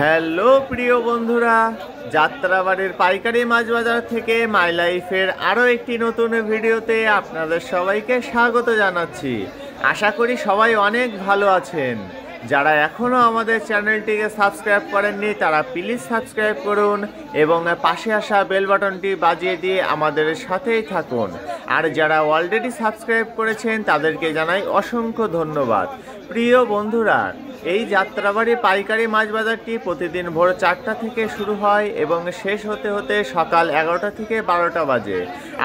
Hello প্রিয় বন্ধুরা, যাত্রাবাড়ির পাইকারি মাছ বাজার থেকে মাই লাইফের আরও একটি নতুন ভিডিওতে আপনাদের সবাইকে স্বাগত জানাচ্ছি। আশা করি সবাই অনেক ভালো আছেন। যারা এখনও আমাদের চ্যানেলটিকে সাবস্ক্রাইব করেননি তারা প্লিজ সাবস্ক্রাইব করুন এবং পাশে আসা বেল বাটনটি বাজিয়ে দিয়ে আমাদের সাথেই থাকুন। আর যারা অলরেডি সাবস্ক্রাইব করেছেন তাদেরকে জানাই অসংখ্য ধন্যবাদ। প্রিয় বন্ধুরা, এই যাত্রাবাড়ি পাইকারি মাছ বাজারটি প্রতিদিন ভোর 4টা থেকে শুরু হয় এবং শেষ হতে হতে সকাল 11টা থেকে 12টা বাজে।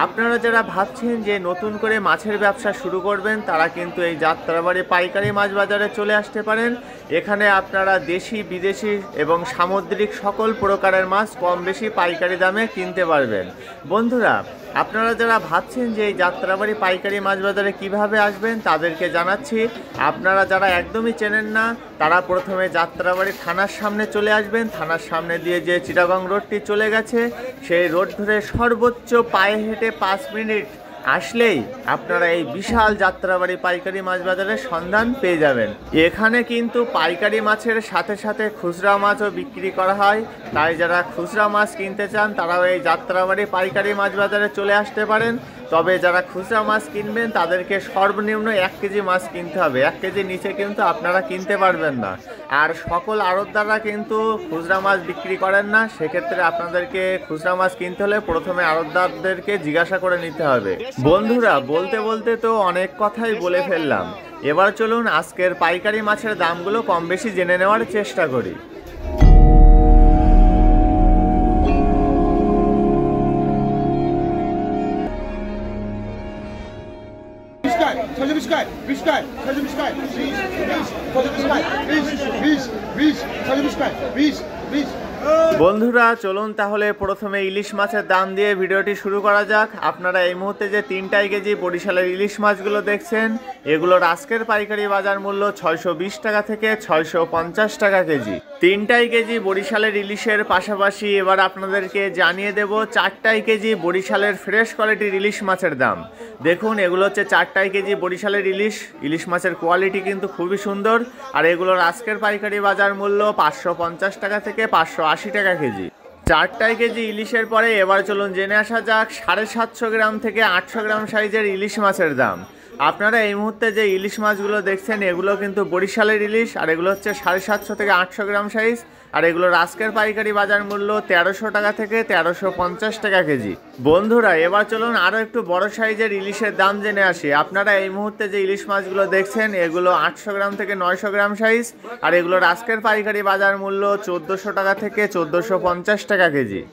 আপনারা যারা ভাবছেন যে নতুন করে মাছের ব্যবসা শুরু করবেন তারা কিন্তু এই যাত্রাবাড়ি পাইকারি মাছ বাজারে চলে আসতে পারেন। এখানে আপনারা দেশি বিদেশি এবং সামুদ্রিক সকল প্রকারের মাছ কম বেশি পাইকারি দামে কিনতে পারবেন। বন্ধুরা, আপনারা যারা ভাবছেন যে এই যাত্রাবাড়ি পাইকারি মাছ বাজারে কীভাবে আসবেন তাদেরকে জানাচ্ছি। আপনারা যারা একদমই চেনেন না তারা প্রথমে যাত্রাবাড়ি থানার সামনে চলে আসবেন। থানার সামনে দিয়ে যে চিটাগং রোডটি চলে গেছে সেই রোড ধরে সর্বোচ্চ পায়ে হেঁটে 5 মিনিট আসলেই আপনারা এই বিশাল যাত্রাবাড়ি পাইকারি মাছ বাজারের সন্ধান পেয়ে যাবেন। এখানে কিন্তু পাইকারি মাছের সাথে সাথে খুচরা মাছও বিক্রি করা হয়, তাই যারা খুচরা মাছ কিনতে চান তারাও এই যাত্রাবাড়ি পাইকারি মাছ বাজারে চলে আসতে পারেন। তবে যারা খুচরা মাছ কিনবেন তাদেরকে সর্বনিম্ন 1 কেজি মাছ কিনতে হবে। 1 কেজির নিচে কিন্তু আপনারা কিনতে পারবেন না। আর সকল আড়তদাররা কিন্তু খুচরা মাছ বিক্রি করেন না, সেক্ষেত্রে আপনাদেরকে খুচরা মাছ কিনতে হলে প্রথমে আড়তদারদেরকে জিজ্ঞাসা করে নিতে হবে। বন্ধুরা, বলতে বলতে তো অনেক কথাই বলে ফেললাম। এবার চলুন আজকের পাইকারি মাছের দামগুলো কম বেশি জেনে নেওয়ার চেষ্টা করি। বন্ধুরা চলুন তাহলে প্রথমে ইলিশ মাছের দাম দিয়ে ভিডিওটি শুরু করা যাক। আপনারা এই মুহূর্তে যে 3 কেজি বরিশালের ইলিশ মাছগুলো দেখছেন এগুলোর আজকের পাইকারি বাজার মূল্য 620 টাকা থেকে 650 টাকা কেজি। 3 কেজি বরিশালের ইলিশের পাশাপাশি এবার আপনাদেরকে জানিয়ে দেব 4 কেজি বরিশালের ফ্রেশ কোয়ালিটির ইলিশ মাছের দাম। দেখুন, এগুলো হচ্ছে 4 কেজি বরিশালের ইলিশ মাছের কোয়ালিটি কিন্তু খুবই সুন্দর। আর এগুলোর আজকের পাইকারি বাজার মূল্য 550 টাকা থেকে 580 টাকা কেজি। 4 কেজি ইলিশের পরে এবার চলুন জেনে আসা যাক 750 গ্রাম থেকে 800 গ্রাম সাইজের ইলিশ মাছের দাম। আপনারা এই মুহূর্তে যে ইলিশ মাছগুলো দেখছেন এগুলো কিন্তু বরিশালের ইলিশ, আর এগুলো হচ্ছে 750 থেকে 800 গ্রাম সাইজ। আর এগুলোর আজকের পাইকারি বাজার মূল্য 1300 টাকা থেকে 1350 টাকা কেজি। বন্ধুরা, এবার চলুন আরও একটু বড় সাইজের ইলিশের দাম জেনে আসি। আপনারা এই মুহূর্তে যে ইলিশ মাছগুলো দেখছেন এগুলো 800 গ্রাম থেকে 900 গ্রাম সাইজ, আর এগুলোর আজকের পাইকারি বাজার মূল্য 1400 টাকা থেকে 1450 টাকা কেজি।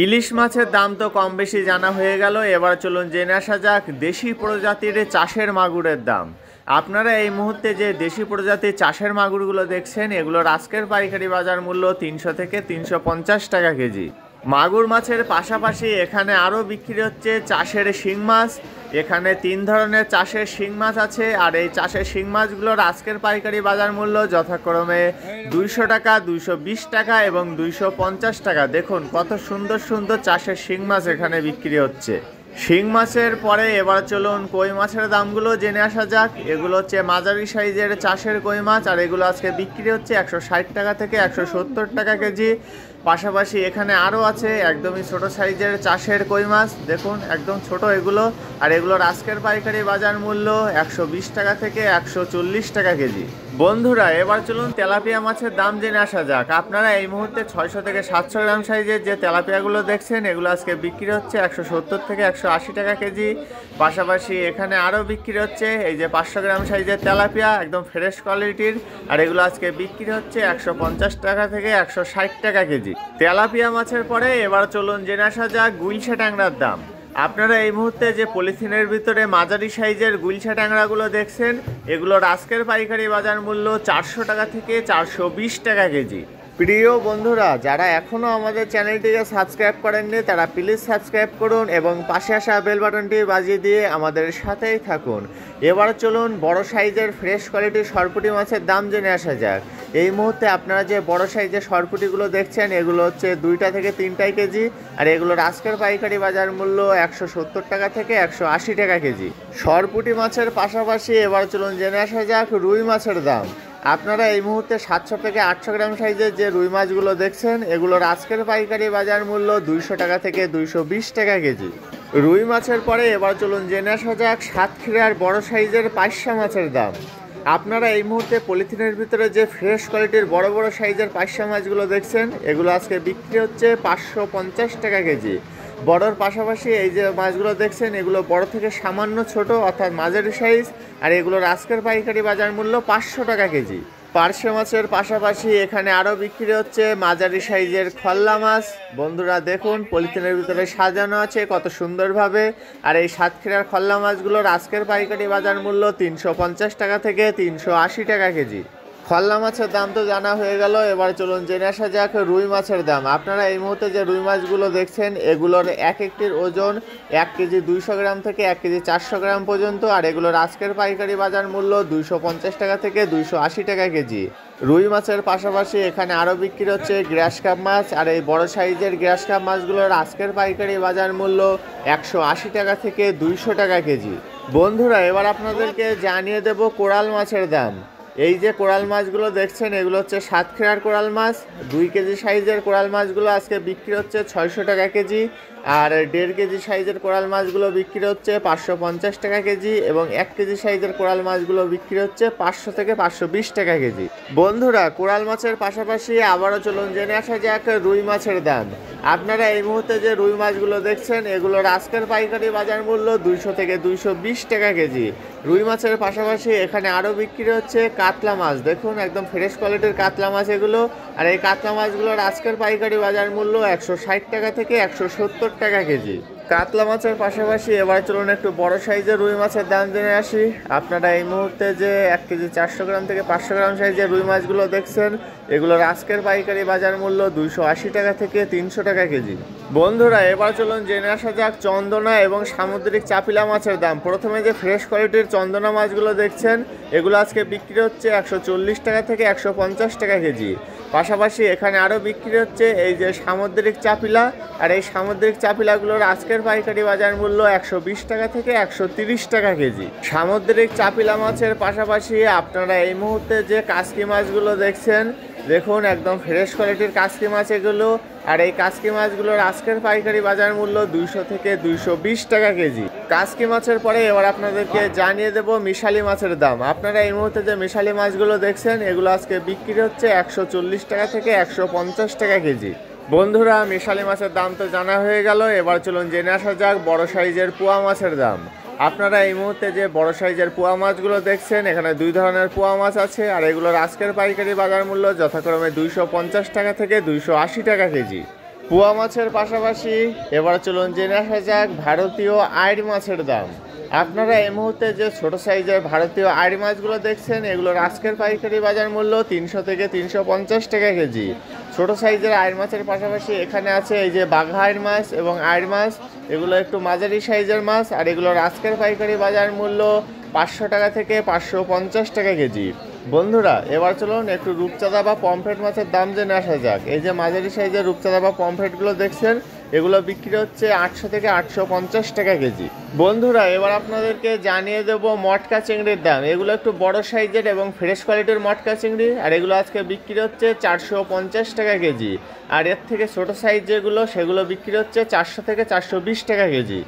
ইলিশ মাছের দাম তো কম বেশি জানা হয়ে গেল। এবার চলুন জেনে আসা যাক দেশি প্রজাতির চাষের মাগুরের দাম। আপনারা এই মুহূর্তে যে দেশি প্রজাতির চাষের মাগুরগুলো দেখছেন এগুলোর আজকের পাইকারি বাজার মূল্য 300 থেকে 350 টাকা কেজি। মাগুর মাছের পাশাপাশি এখানে আরও বিক্রি হচ্ছে চাষের শিং মাছ। এখানে 3 ধরনের চাষের শিং মাছ আছে, আর এই চাষের শিং মাছগুলোর আজকের পাইকারি বাজার মূল্য যথাক্রমে 200 টাকা, 220 টাকা এবং 250 টাকা। দেখুন কত সুন্দর সুন্দর চাষের শিং মাছ এখানে বিক্রি হচ্ছে। শিং মাছের পরে এবার চলুন কই মাছের দামগুলো জেনে আসা যাক। এগুলো হচ্ছে মাঝারি সাইজের চাষের কই মাছ, আর এগুলো আজকে বিক্রি হচ্ছে 160 টাকা থেকে 170 টাকা কেজি। পাশাপাশি এখানে আরও আছে একদমই ছোট সাইজের চাষের কই মাছ। দেখুন একদম ছোট এগুলো, আর এগুলোর আজকের পাইকারি বাজার মূল্য 120 টাকা থেকে 140 টাকা কেজি। বন্ধুরা, এবার চলুন তেলাপিয়া মাছের দাম জেনে আসা যাক। আপনারা এই মুহূর্তে 600 থেকে 700 গ্রাম সাইজের যে তেলাপিয়াগুলো দেখছেন এগুলো আজকে বিক্রি হচ্ছে 170 থেকে 180 টাকা কেজি। পাশাপাশি এখানে আরও বিক্রি হচ্ছে এই যে 500 গ্রাম সাইজের তেলাপিয়া একদম ফ্রেশ কোয়ালিটির, আর এগুলো আজকে বিক্রি হচ্ছে 150 টাকা থেকে 160 টাকা কেজি। তেলাপিয়া মাছের পরে এবার চলুন জেনে আসা যাক গুইলশা ট্যাংরার দাম। আপনারা এই মুহূর্তে যে পলিথিনের ভিতরে মাঝারি সাইজের গুইলশা ট্যাংরাগুলো দেখছেন এগুলোর আজকের পাইকারি বাজার মূল্য 400 টাকা থেকে 420 টাকা কেজি। প্রিয় বন্ধুরা, যারা এখনও আমাদের চ্যানেলটিকে সাবস্ক্রাইব করেননি তারা প্লিজ সাবস্ক্রাইব করুন এবং পাশে আসা বেল বাটনটি বাজিয়ে দিয়ে আমাদের সাথেই থাকুন। এবার চলুন বড় সাইজের ফ্রেশ কোয়ালিটির সরপুঁটি মাছের দাম জেনে আসা যাক। এই মুহূর্তে আপনারা যে বড় সাইজের সরপুঁটিগুলো দেখছেন এগুলো হচ্ছে 2টা থেকে 3টা কেজি, আর এগুলোর আজকের পাইকারি বাজার মূল্য 170 টাকা থেকে 180 টাকা কেজি। সরপুঁটি মাছের পাশাপাশি এবার চলুন জেনে আসা যাক রুই মাছের দাম। আপনারা এই মুহূর্তে 700 থেকে 800 গ্রাম সাইজের যে রুই মাছগুলো দেখছেন এগুলোর আজকের পাইকারি বাজার মূল্য 200 টাকা থেকে 220 টাকা কেজি। রুই মাছের পরে এবার চলুন জেনে আসা যাক সাতক্ষীরার বড় সাইজের পাইসা মাছের দাম। আপনারা এই মুহূর্তে পলিথিনের ভিতরে যে ফ্রেশ কোয়ালিটির বড় বড় সাইজের পাইসা মাছগুলো দেখছেন এগুলো আজকে বিক্রি হচ্ছে 550 টাকা কেজি। বড়র পাশাপাশি এই যে মাছগুলো দেখছেন এগুলো বড় থেকে সামান্য ছোট অর্থাৎ মাঝারি সাইজ, আর এগুলোর আজকের পাইকারি বাজার মূল্য 500 টাকা কেজি। পার্শে মাছের পাশাপাশি এখানে আরও বিক্রি হচ্ছে মাঝারি সাইজের খল্লা মাছ। বন্ধুরা দেখুন পলিথিনের ভিতরে সাজানো আছে কত সুন্দরভাবে, আর এই সাতক্ষীরার খল্লা মাছগুলোর আজকের পাইকারি বাজার মূল্য 350 টাকা থেকে 380 টাকা কেজি। খল্লা মাছের দাম তো জানা হয়ে গেল, এবার চলুন জেনে আসা যাক রুই মাছের দাম। আপনারা এই মুহূর্তে যে রুই মাছগুলো দেখছেন এগুলোর এক একটির ওজন 1 কেজি 200 গ্রাম থেকে 1 কেজি 400 গ্রাম পর্যন্ত, আর এগুলোর আজকের পাইকারি বাজার মূল্য 250 টাকা থেকে 280 টাকা কেজি। রুই মাছের পাশাপাশি এখানে আরও বিক্রি হচ্ছে গ্রাস কাপ মাছ, আর এই বড় সাইজের গ্রাস কাপ মাছগুলোর আজকের পাইকারি বাজার মূল্য 180 টাকা থেকে 200 টাকা কেজি। বন্ধুরা এবার আপনাদেরকে জানিয়ে দেব কোরাল মাছের দাম। এই যে কোরাল মাছগুলো দেখছেন এগুলো হচ্ছে সাতক্ষীরার কোরাল মাছ। 2 কেজি সাইজের কোরাল মাছগুলো আজকে বিক্রি হচ্ছে 600 টাকা কেজি, আর 1.5 কেজি সাইজের কোরাল মাছগুলো বিক্রি হচ্ছে 550 টাকা কেজি, এবং 1 কেজি সাইজের কোরাল মাছগুলো বিক্রি হচ্ছে 500 থেকে 520 টাকা কেজি। বন্ধুরা কোরাল মাছের পাশাপাশি আবারও চলুন জেনে আসা যাক রুই মাছের দাম। আপনারা এই মুহূর্তে যে রুই মাছগুলো দেখছেন এগুলোর আজকের পাইকারি বাজার মূল্য 200 থেকে 220 টাকা কেজি। রুই মাছের পাশাপাশি এখানে আরও বিক্রি হচ্ছে কাতলা মাছ। দেখুন একদম ফ্রেশ কোয়ালিটির কাতলা মাছ এগুলো, আর এই কাতলা মাছগুলোর আজকের পাইকারি বাজার মূল্য 160 টাকা থেকে 170 টাকা কেজি। কাতলা মাছের পাশাপাশি এবার চলুন একটু বড় সাইজের রুই মাছের দাম জেনে আসি। আপনারা এই মুহূর্তে যে 1 কেজি 400 গ্রাম থেকে 500 গ্রাম সাইজের রুই মাছগুলো দেখছেন এগুলোর আজকের পাইকারি বাজার মূল্য 280 টাকা থেকে 300 টাকা কেজি। বন্ধুরা এবার চলুন জেনে আসা যাক চন্দনা এবং সামুদ্রিক চাপিলা মাছের দাম। প্রথমে যে ফ্রেশ কোয়ালিটির চন্দনা মাছগুলো দেখছেন এগুলো আজকে বিক্রি হচ্ছে 140 টাকা থেকে 150 টাকা কেজি। পাশাপাশি এখানে আরও বিক্রি হচ্ছে এই যে সামুদ্রিক চাপিলা, আর এই সামুদ্রিক চাপিলাগুলোর আজকের পাইকারি বাজার মূল্য 120 টাকা থেকে 130 টাকা কেজি। সামুদ্রিক চাপিলা মাছের পাশাপাশি আপনারা এই মুহূর্তে যে কাসকি মাছগুলো দেখছেন দেখুন একদম ফ্রেশ কোয়ালিটির কাসকি মাছ এগুলো, আর এই কাসকি মাছগুলোর আজকের পাইকারি বাজার মূল্য 200 থেকে 220 টাকা কেজি। কাসকি মাছের পরে এবার আপনাদেরকে জানিয়ে দেব মিশালি মাছের দাম। আপনারা এই মুহূর্তে যে মিশালি মাছগুলো দেখছেন এগুলো আজকে বিক্রি হচ্ছে 140 টাকা থেকে 150 টাকা কেজি। বন্ধুরা মিশালি মাছের দাম তো জানা হয়ে গেল, এবার চলুন জেনে আসা যাক বড় সাইজের পোয়া মাছের দাম। আপনারা এই মুহূর্তে যে বড় সাইজের পোয়া মাছগুলো দেখছেন এখানে 2 ধরনের পোয়া মাছ আছে, আর এগুলোর আজকের পাইকারি বাজার মূল্য যথাক্রমে 250 টাকা থেকে 280 টাকা কেজি। পোয়া মাছের পাশাপাশি এবার চলুন জেনে আসা যাক ভারতীয় আইড় মাছের দাম। আপনারা এই মুহূর্তে যে ছোট সাইজের ভারতীয় আইড় মাছগুলো দেখছেন এগুলোর আজকের পাইকারি বাজার মূল্য 300 থেকে 350 টাকা কেজি। ছোট সাইজের আইড় মাছের পাশাপাশি এখানে আছে এই যে বাঘা আইড় মাছ এবং আইড় মাছ, এগুলো একটু মাঝারি সাইজের মাছ, আর এগুলোর আজকের পাইকারি বাজার মূল্য 500 টাকা থেকে 550 টাকা কেজি। বন্ধুরা এবার চলুন একটু রূপচাঁদা বা পমফ্রেট মাছের দাম জেনে আসা যাক। এই যে মাঝারি সাইজের রূপচাঁদা বা পমফ্রেটগুলো দেখছেন এগুলো বিক্রি হচ্ছে 800 থেকে 850 টাকা কেজি। বন্ধুরা এবার আপনাদেরকে জানিয়ে দেবো মটকা চিংড়ির দাম। এগুলো একটু বড় সাইজের এবং ফ্রেশ কোয়ালিটির মটকা চিংড়ি, আর এগুলো আজকে বিক্রি হচ্ছে 450 টাকা কেজি। আর এর থেকে ছোট সাইজ যেগুলো সেগুলো বিক্রি হচ্ছে 400 থেকে 420 টাকা কেজি।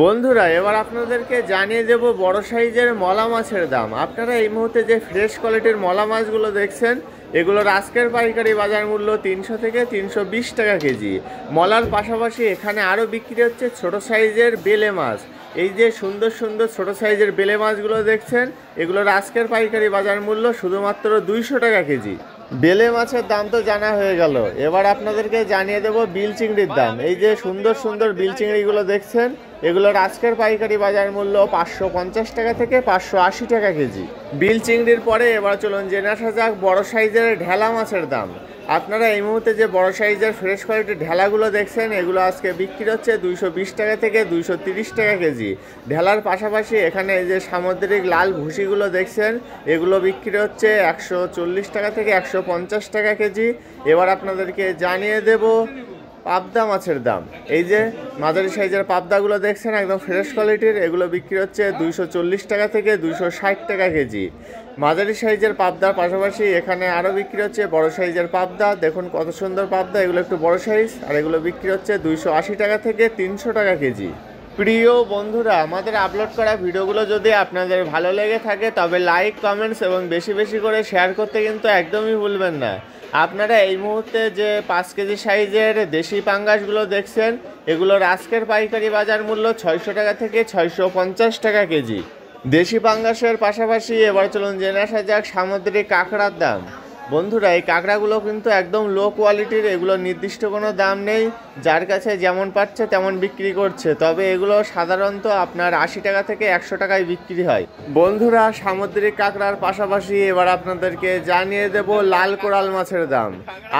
বন্ধুরা এবার আপনাদেরকে জানিয়ে দেব বড় সাইজের মলা মাছের দাম। আপনারা এই মুহূর্তে যে ফ্রেশ কোয়ালিটির মলা মাছগুলো দেখছেন এগুলোর আজকের পাইকারি বাজার মূল্য 300 থেকে 320 টাকা কেজি। মলার পাশাপাশি এখানে আরও বিক্রি হচ্ছে ছোট সাইজের বেলে মাছ। এই যে সুন্দর সুন্দর ছোট সাইজের বেলে মাছগুলো দেখছেন এগুলোর আজকের পাইকারি বাজার মূল্য শুধুমাত্র 200 টাকা কেজি। বেলে মাছের দাম তো জানা হয়ে গেল, এবার আপনাদেরকে জানিয়ে দেব বিল চিংড়ির দাম। এই যে সুন্দর সুন্দর বিল চিংড়িগুলো দেখছেন এগুলোর আজকের পাইকারি বাজার মূল্য 550 টাকা থেকে 580 টাকা কেজি। বিল চিংড়ির পরে এবার চলুন জেনে আসা যাক বড় সাইজের ঢেলা মাছের দাম। আপনারা এই মুহূর্তে যে বড় সাইজের ফ্রেশ কোয়ালিটির ঢেলাগুলো দেখছেন এগুলো আজকে বিক্রি হচ্ছে 220 টাকা থেকে 230 টাকা কেজি। ঢেলার পাশাপাশি এখানে এই যে সামুদ্রিক লাল ভুসিগুলো দেখছেন এগুলো বিক্রি হচ্ছে 140 টাকা থেকে 150 টাকা কেজি। এবার আপনাদেরকে জানিয়ে দেব পাবদা মাছের দাম। এই যে মাঝারি সাইজের পাবদাগুলো দেখছেন একদম ফ্রেশ কোয়ালিটির, এগুলো বিক্রি হচ্ছে 240 টাকা থেকে 260 টাকা কেজি। মাঝারি সাইজের পাবদার পাশাপাশি এখানে আরও বিক্রি হচ্ছে বড় সাইজের পাবদা। দেখুন কত সুন্দর পাবদা, এগুলো একটু বড় সাইজ, আর এগুলো বিক্রি হচ্ছে 280 টাকা থেকে 300 টাকা কেজি। প্রিয় বন্ধুরা, আমাদের আপলোড করা ভিডিওগুলো যদি আপনাদের ভালো লেগে থাকে তবে লাইক, কমেন্টস এবং বেশি বেশি করে শেয়ার করতে কিন্তু একদমই ভুলবেন না। আপনারা এই মুহূর্তে যে 5 কেজি সাইজের দেশি পাঙ্গাসগুলো দেখছেন, এগুলোর আজকের পাইকারি বাজার মূল্য 600 টাকা থেকে 650 টাকা কেজি। দেশি পাঙ্গাসের পাশাপাশি এবার চলুন জেনে আসা যাক সামুদ্রিক কাঁকড়ার দাম। বন্ধুরা, এই কাঁকড়াগুলো কিন্তু একদম লো কোয়ালিটির, এগুলো নির্দিষ্ট কোনো দাম নেই, যার কাছে যেমন পাচ্ছে তেমন বিক্রি করছে। তবে এগুলো সাধারণত আপনার 80 টাকা থেকে 100 টাকায় বিক্রি হয়। বন্ধুরা, সামুদ্রিক কাঁকড়ার পাশাপাশি এবার আপনাদেরকে জানিয়ে দেব লাল কোরাল মাছের দাম।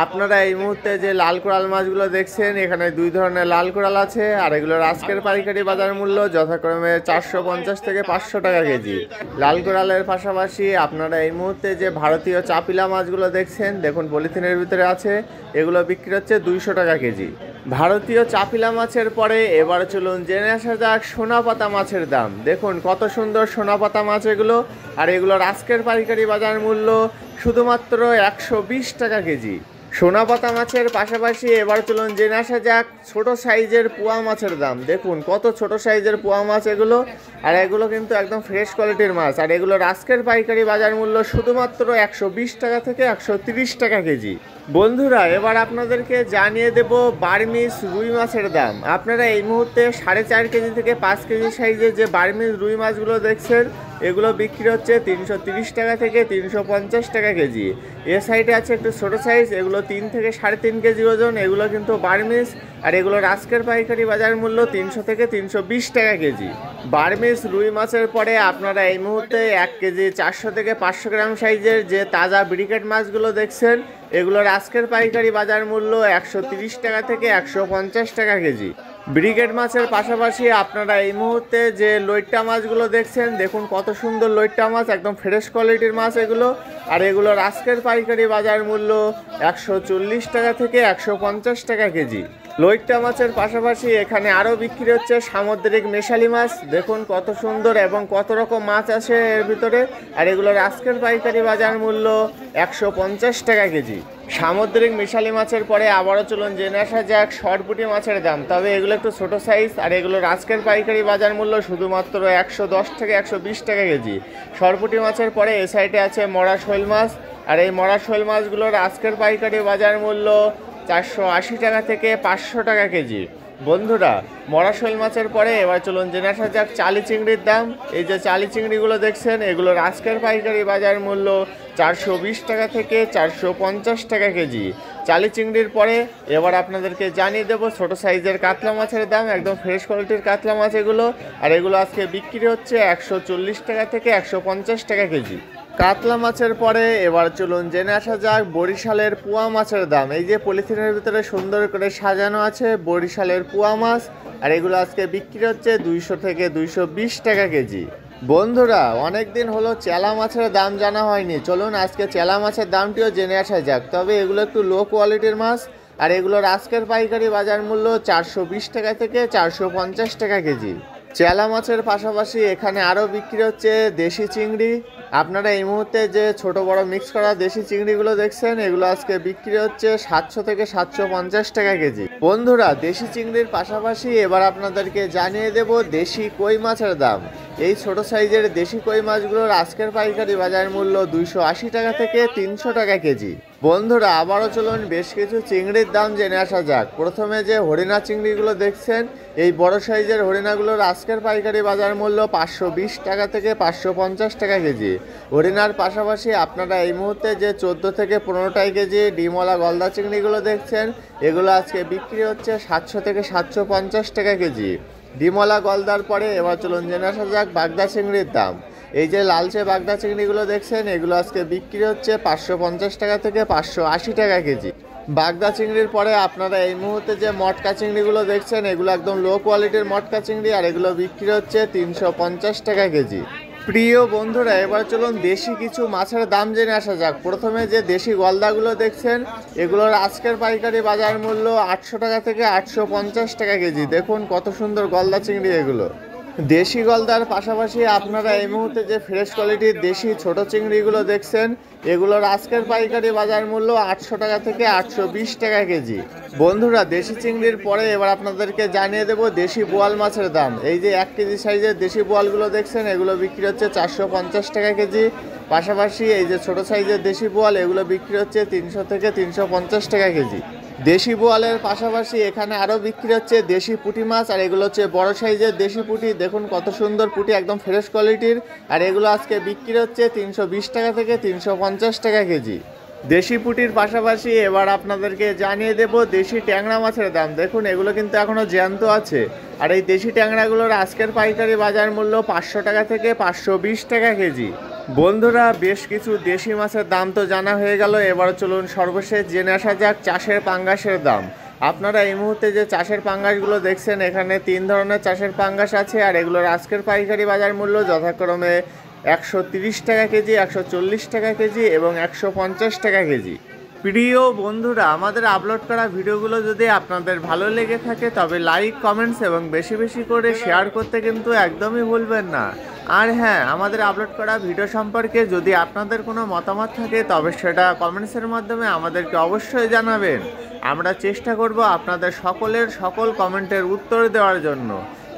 আপনারা এই মুহূর্তে যে লাল কোরাল মাছগুলো দেখছেন, এখানে 2 ধরনের লাল কোরাল আছে, আর এগুলোর আজকের পাইকারি বাজার মূল্য যথাক্রমে 450 থেকে 500 টাকা কেজি। লাল কোরালের পাশাপাশি আপনারা এই মুহূর্তে যে ভারতীয় চাপিলা মাছগুলো দেখছেন, দেখুন পলিথিনের ভিতরে আছে, এগুলো বিক্রি হচ্ছে 200 টাকা কেজি। ভারতীয় চাপিলা মাছের পরে এবার চলুন জেনে আসা যাক সোনাপাতা মাছের দাম। দেখুন কত সুন্দর সোনাপাতা মাছ এগুলো, আর এগুলোর আজকের পাইকারি বাজার মূল্য শুধুমাত্র 120 টাকা কেজি। সোনাপাতা মাছের পাশাপাশি এবার চলুন জেনে আসা যাক ছোট সাইজের পোয়া মাছের দাম। দেখুন কত ছোট সাইজের পোয়া মাছ এগুলো, আর এগুলো কিন্তু একদম ফ্রেশ কোয়ালিটির মাছ, আর এগুলোর আজকের পাইকারি বাজার মূল্য শুধুমাত্র 120 টাকা থেকে 130 টাকা কেজি। বন্ধুরা, এবার আপনাদেরকে জানিয়ে দেব বার্মিস রুই মাছের দাম। আপনারা এই মুহূর্তে 4.5 কেজি থেকে 5 কেজি সাইজের যে বার্মিস রুই মাছগুলো দেখছেন, এগুলো বিক্রি হচ্ছে 330 টাকা থেকে 350 টাকা কেজি। এ সাইডে আছে একটু ছোটো সাইজ, এগুলো 3 থেকে 3.5 কেজি ওজন, এগুলো কিন্তু বার্মিস, আর এগুলোর আজকের পাইকারি বাজার মূল্য 300 থেকে 320 টাকা কেজি। বার্মিস রুই মাছের পরে আপনারা এই মুহূর্তে 1 কেজি 400 থেকে 500 গ্রাম সাইজের যে তাজা ব্রিকেট মাছগুলো দেখছেন, এগুলোর আজকের পাইকারি বাজার মূল্য 130 টাকা থেকে 150 টাকা কেজি। ব্রিগেড মাছের পাশাপাশি আপনারা এই মুহূর্তে যে লইট্টা মাছগুলো দেখছেন, দেখুন কত সুন্দর লইট্টা মাছ, একদম ফ্রেশ কোয়ালিটির মাছ এগুলো, আর এগুলোর আজকের পাইকারি বাজার মূল্য 140 টাকা থেকে 150 টাকা কেজি। লইট্টা মাছের পাশাপাশি এখানে আরও বিক্রি হচ্ছে সামুদ্রিক মেশালি মাছ। দেখুন কত সুন্দর এবং কত রকম মাছ আছে এর ভিতরে, আর এগুলোর আজকের পাইকারি বাজার মূল্য 150 টাকা কেজি। সামুদ্রিক মিশালি মাছের পরে আবারও চলুন জেনে আসা যাক সরপুঁটি মাছের দাম। তবে এগুলো একটু ছোটো সাইজ, আর এগুলোর আজকের পাইকারি বাজার মূল্য শুধুমাত্র 110 থেকে 120 টাকা কেজি। সরপুঁটি মাছের পরে এ সাইডে আছে মরা শৈল মাছ, আর এই মরা শৈল মাছগুলোর আজকের পাইকারি বাজার মূল্য 480 টাকা থেকে 500 টাকা কেজি। বন্ধুরা, মরা শৈল মাছের পরে এবার চলুন জেনে আসা যাক চালি চিংড়ির দাম। এই যে চালি চিংড়িগুলো দেখছেন, এগুলোর আজকের পাইকারি বাজার মূল্য 420 টাকা থেকে 450 টাকা কেজি। চালি চিংড়ির পরে এবার আপনাদেরকে জানিয়ে দেবো ছোটো সাইজের কাতলা মাছের দাম। একদম ফ্রেশ কোয়ালিটির কাতলা মাছ এগুলো, আর এগুলো আজকে বিক্রি হচ্ছে 140 টাকা থেকে 150 টাকা কেজি। কাতলা মাছের পরে এবার চলুন জেনে আসা যাক বরিশালের পোয়া মাছের দাম। এই যে পলিথিনের ভিতরে সুন্দর করে সাজানো আছে বরিশালের পোয়া মাছ, আর এগুলো আজকে বিক্রি হচ্ছে 200 থেকে 220 টাকা কেজি। বন্ধুরা, অনেক দিন হলো চেলা মাছের দাম জানা হয়নি, চলুন আজকে চেলা মাছের দামটিও জেনে আসা যাক। তবে এগুলো একটু লো কোয়ালিটির মাছ, আর এগুলোর আজকের পাইকারি বাজার মূল্য 420 টাকা থেকে 450 টাকা কেজি। চেলা মাছের পাশাপাশি এখানে আরও বিক্রি হচ্ছে দেশি চিংড়ি। আপনারা এই মুহূর্তে যে ছোট বড় মিক্স করা দেশি চিংড়িগুলো দেখছেন, এগুলো আজকে বিক্রি হচ্ছে 700 থেকে 750 টাকা কেজি। বন্ধুরা, দেশি চিংড়ির পাশাপাশি এবার আপনাদেরকে জানিয়ে দেব দেশি কই মাছের দাম। এই ছোট সাইজের দেশি কই মাছগুলোর আজকের পাইকারি বাজার মূল্য 280 টাকা থেকে 300 টাকা কেজি। বন্ধুরা, আবারও চলুন বেশ কিছু চিংড়ির দাম জেনে আসা যাক। প্রথমে যে হরিণা চিংড়িগুলো দেখছেন, এই বড় সাইজের হরিণাগুলোর আজকের পাইকারি বাজার মূল্য 520 টাকা থেকে 550 টাকা কেজি। হরিণার পাশাপাশি আপনারা এই মুহূর্তে যে 14 থেকে 15 কেজি ডিমওয়ালা গলদা চিংড়িগুলো দেখছেন, এগুলো আজকে বিক্রি হচ্ছে 700 থেকে 750 টাকা কেজি। ডিমওয়ালা গলদার পরে এবার চলুন জেনে আসা যাক বাগদা চিংড়ির দাম। এই যে লালচে বাগদা চিংড়িগুলো দেখছেন, এগুলো আজকে বিক্রি হচ্ছে 550 টাকা থেকে 580 টাকা কেজি। বাগদা চিংড়ির পরে আপনারা এই মুহূর্তে যে মটকা চিংড়িগুলো দেখছেন, এগুলো একদম লো কোয়ালিটির মটকা চিংড়ি, আর এগুলো বিক্রি হচ্ছে 350 টাকা কেজি। প্রিয় বন্ধুরা, এবার চলুন দেশি কিছু মাছের দাম জেনে আসা যাক। প্রথমে যে দেশি গলদাগুলো দেখছেন, এগুলোর আজকের পাইকারি বাজার মূল্য 800 টাকা থেকে 850 টাকা কেজি। দেখুন কত সুন্দর গলদা চিংড়ি এগুলো। দেশি গলদার পাশাপাশি আপনারা এই মুহূর্তে যে ফ্রেশ কোয়ালিটির দেশি ছোট চিংড়িগুলো দেখছেন, এগুলোর আজকের পাইকারি বাজার মূল্য 800 টাকা থেকে 820 টাকা কেজি। বন্ধুরা, দেশি চিংড়ির পরে এবার আপনাদেরকে জানিয়ে দেব দেশি বোয়াল মাছের দাম। এই যে 1 কেজি সাইজের দেশি বোয়ালগুলো দেখছেন, এগুলো বিক্রি হচ্ছে 450 টাকা কেজি। পাশাপাশি এই যে ছোট সাইজের দেশি বোয়াল, এগুলো বিক্রি হচ্ছে 300 থেকে 350 টাকা কেজি। দেশি বোয়ালের পাশাপাশি এখানে আরও বিক্রি হচ্ছে দেশি পুঁটি মাছ, আর এগুলো হচ্ছে বড় সাইজের দেশি পুঁটি। দেখুন কত সুন্দর পুঁটি, একদম ফ্রেশ কোয়ালিটির। আর এগুলো আজকে বিক্রি হচ্ছে 320 টাকা থেকে 350 টাকা কেজি। দেশি পুঁটির পাশাপাশি এবার আপনাদেরকে জানিয়ে দেব দেশি ট্যাংরা মাছের দাম। দেখুন এগুলো কিন্তু এখনও জ্যান্ত আছে। আর এই দেশি ট্যাংরাগুলোর আজকের পাইকারি বাজার মূল্য 500 টাকা থেকে 520 টাকা কেজি। বন্ধুরা, বেশ কিছু দেশি মাছের দাম তো জানা হয়ে গেল। এবার চলুন সর্বশেষ জেনে আসা যাক চাষের পাঙ্গাসের দাম। আপনারা এই মুহূর্তে যে চাষের পাঙ্গাসগুলো দেখছেন, এখানে 3 ধরনের চাষের পাঙ্গাস আছে। আর এগুলোর আজকের পাইকারি বাজার মূল্য যথাক্রমে 130 টাকা কেজি, 140 টাকা কেজি এবং 150 টাকা কেজি। প্রিয় বন্ধুরা, আমাদের আপলোড করা ভিডিওগুলো যদি আপনাদের ভালো লেগে থাকে তবে লাইক, কমেন্টস এবং বেশি বেশি করে শেয়ার করতে কিন্তু একদমই ভুলবেন না। আর হ্যাঁ, আমাদের আপলোড করা ভিডিও সম্পর্কে যদি আপনাদের কোনো মতামত থাকে তবে সেটা কমেন্টসের মাধ্যমে আমাদেরকে অবশ্যই জানাবেন। আমরা চেষ্টা করব আপনাদের সকলের সকল কমেন্টের উত্তর দেওয়ার জন্য।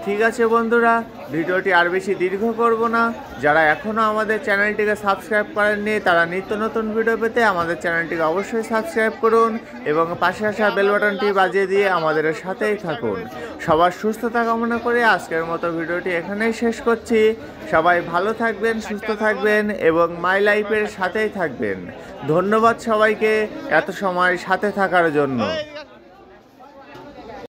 ঠিক আছে বন্ধুরা, ভিডিওটি আর বেশি দীর্ঘ করব না। যারা এখনও আমাদের চ্যানেলটিকে সাবস্ক্রাইব করেননি তারা নিত্য নতুন ভিডিও পেতে আমাদের চ্যানেলটিকে অবশ্যই সাবস্ক্রাইব করুন এবং পাশে আসা বেল বাটনটি বাজিয়ে দিয়ে আমাদের সাথেই থাকুন। সবার সুস্থতা কামনা করে আজকের মতো ভিডিওটি এখানেই শেষ করছি। সবাই ভালো থাকবেন, সুস্থ থাকবেন এবং মাই লাইফের সাথেই থাকবেন। ধন্যবাদ সবাইকে এত সময় সাথে থাকার জন্য।